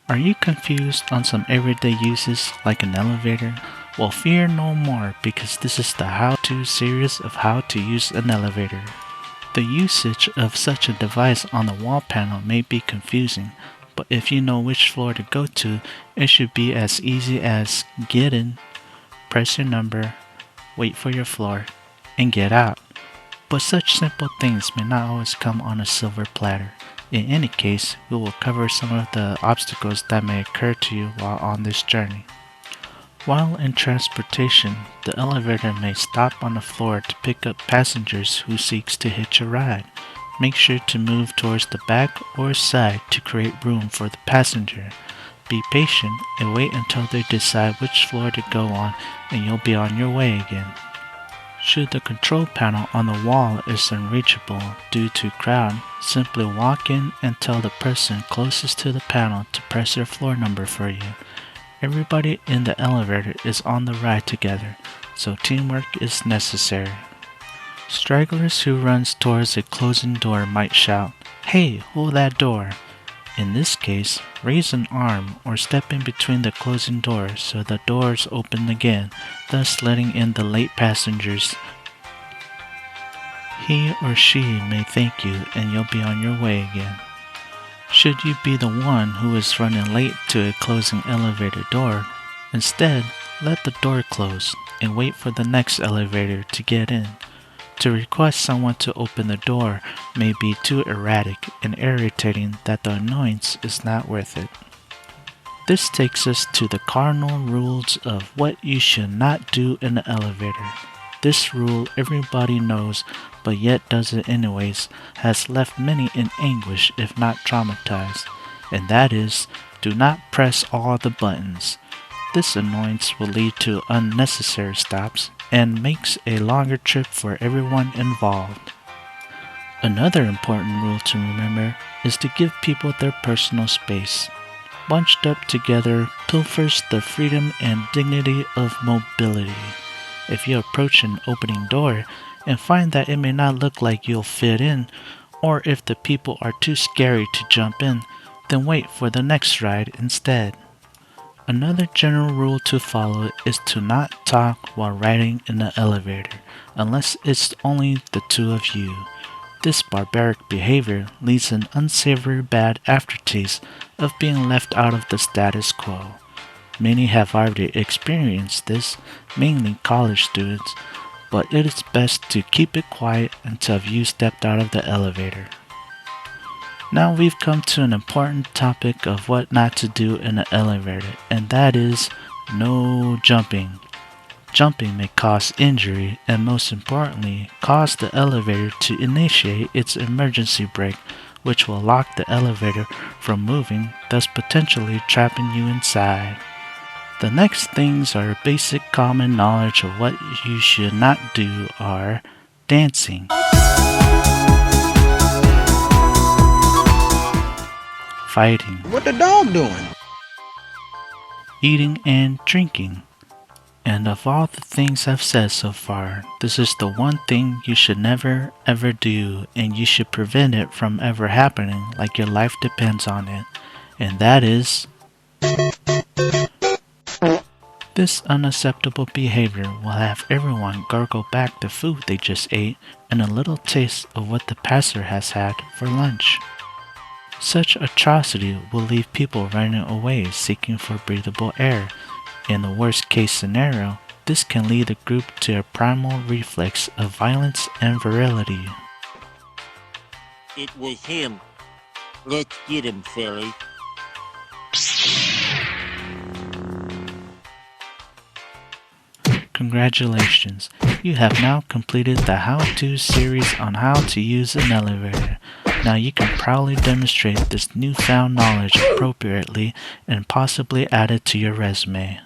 Are you confused on some everyday uses like an elevator? Well, fear no more because this is the how-to series of how to use an elevator. The usage of such a device on the wall panel may be confusing, but if you know which floor to go to, it should be as easy as get in, press your number, wait for your floor, and get out. But such simple things may not always come on a silver platter. In any case, we will cover some of the obstacles that may occur to you while on this journey. While in transportation, the elevator may stop on the floor to pick up passengers who seeks to hitch a ride. Make sure to move towards the back or side to create room for the passenger. Be patient and wait until they decide which floor to go on and you'll be on your way again. Should the control panel on the wall is unreachable due to crowd, simply walk in and tell the person closest to the panel to press their floor number for you. Everybody in the elevator is on the ride together, so teamwork is necessary. Stragglers who runs towards a closing door might shout, "Hey, hold that door!" In this case, raise an arm or step in between the closing doors so the doors open again, thus letting in the late passengers. He or she may thank you and you'll be on your way again. Should you be the one who is running late to a closing elevator door, instead, let the door close and wait for the next elevator to get in. To request someone to open the door may be too erratic and irritating that the annoyance is not worth it. This takes us to the cardinal rules of what you should not do in the elevator. This rule everybody knows but yet does it anyways has left many in anguish if not traumatized, and that is, do not press all the buttons. This annoyance will lead to unnecessary stops and makes a longer trip for everyone involved. Another important rule to remember is to give people their personal space. Bunched up together pilfers the freedom and dignity of mobility. If you approach an opening door and find that it may not look like you'll fit in, or if the people are too scary to jump in, then wait for the next ride instead. Another general rule to follow is to not talk while riding in the elevator, unless it's only the two of you. This barbaric behavior leaves an unsavory bad aftertaste of being left out of the status quo. Many have already experienced this, mainly college students, but it is best to keep it quiet until you stepped out of the elevator. Now we've come to an important topic of what not to do in an elevator, and that is no jumping. Jumping may cause injury and most importantly, cause the elevator to initiate its emergency brake, which will lock the elevator from moving, thus potentially trapping you inside. The next things are basic common knowledge of what you should not do are dancing, fighting, What the dog doing? eating and drinking. And of all the things I've said so far, this is the one thing you should never ever do and you should prevent it from ever happening like your life depends on it. And that is, this unacceptable behavior will have everyone gargle back the food they just ate and a little taste of what the passer has had for lunch. Such atrocity will leave people running away seeking for breathable air. In the worst case scenario, this can lead the group to a primal reflex of violence and virility. It was him. Let's get him, Philly. Congratulations, you have now completed the how-to series on how to use an elevator. Now you can proudly demonstrate this newfound knowledge appropriately and possibly add it to your resume.